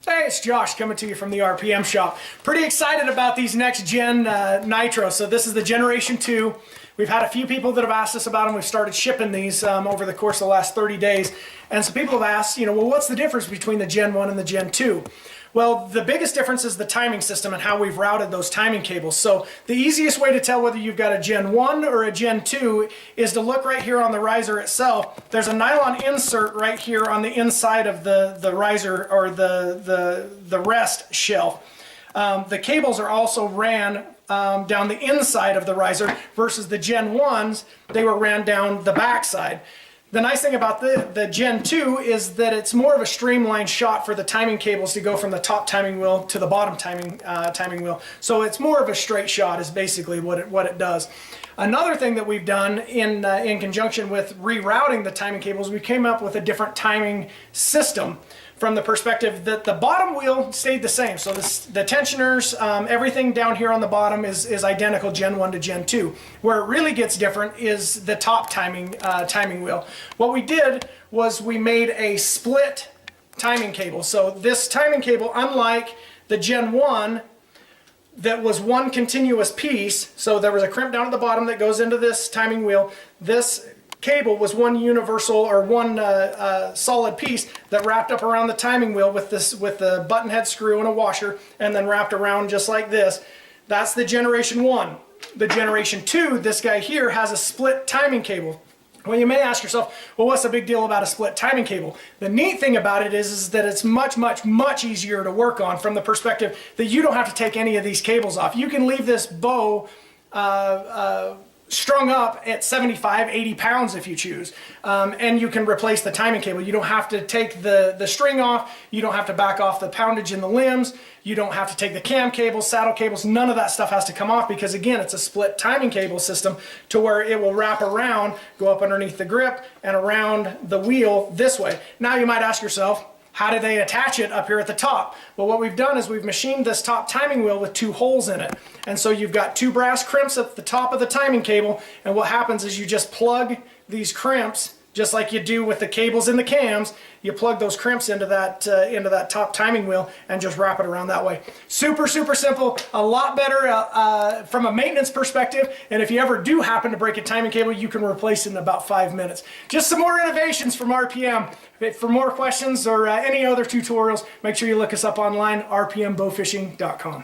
Hey, it's Josh coming to you from the RPM shop. Pretty excited about these next gen Nitro. So this is the Generation 2. We've had a few people that have asked us about them. We've started shipping these over the course of the last 30 days. And some people have asked, well, what's the difference between the Gen 1 and the Gen 2? Well, the biggest difference is the timing system and how we've routed those timing cables. So the easiest way to tell whether you've got a Gen 1 or a Gen 2 is to look right here on the riser itself. There's a nylon insert right here on the inside of the riser or the rest shelf. The cables are also ran down the inside of the riser versus the Gen 1s, they were ran down the back side. The nice thing about the Gen 2 is that it's more of a streamlined shot for the timing cables to go from the top timing wheel to the bottom timing wheel. So it's more of a straight shot is basically what it does. Another thing that we've done in conjunction with rerouting the timing cables, we came up with a different timing system from the perspective that the bottom wheel stayed the same. So the tensioners, everything down here on the bottom is identical Gen 1 to Gen 2. Where it really gets different is the top timing wheel. What we did was we made a split timing cable. So this timing cable, unlike the Gen 1, that was one continuous piece, so there was a crimp down at the bottom that goes into this timing wheel. This cable was one universal or one solid piece that wrapped up around the timing wheel with the button head screw and a washer, and then wrapped around just like this. That's the Generation 1. The Generation 2, this guy here, has a split timing cable. Well, you may ask yourself, well, what's the big deal about a split timing cable? The neat thing about it is that it's much easier to work on from the perspective that you don't have to take any of these cables off. You can leave this bow strung up at 75, 80 pounds if you choose. And you can replace the timing cable. You don't have to take the string off. You don't have to back off the poundage in the limbs. You don't have to take the cam cables, saddle cables. None of that stuff has to come off because, again, it's a split timing cable system to where it will wrap around, go up underneath the grip, and around the wheel this way. Now you might ask yourself, how do they attach it up here at the top? Well, what we've done is we've machined this top timing wheel with two holes in it. And so you've got two brass crimps at the top of the timing cable, and what happens is you just plug these crimps, just like you do with the cables in the cams. You plug those crimps into that top timing wheel and just wrap it around that way. Super simple, a lot better from a maintenance perspective, and if you ever do happen to break a timing cable, you can replace it in about 5 minutes. Just some more innovations from RPM. For more questions or any other tutorials, make sure you look us up online, rpmbowfishing.com.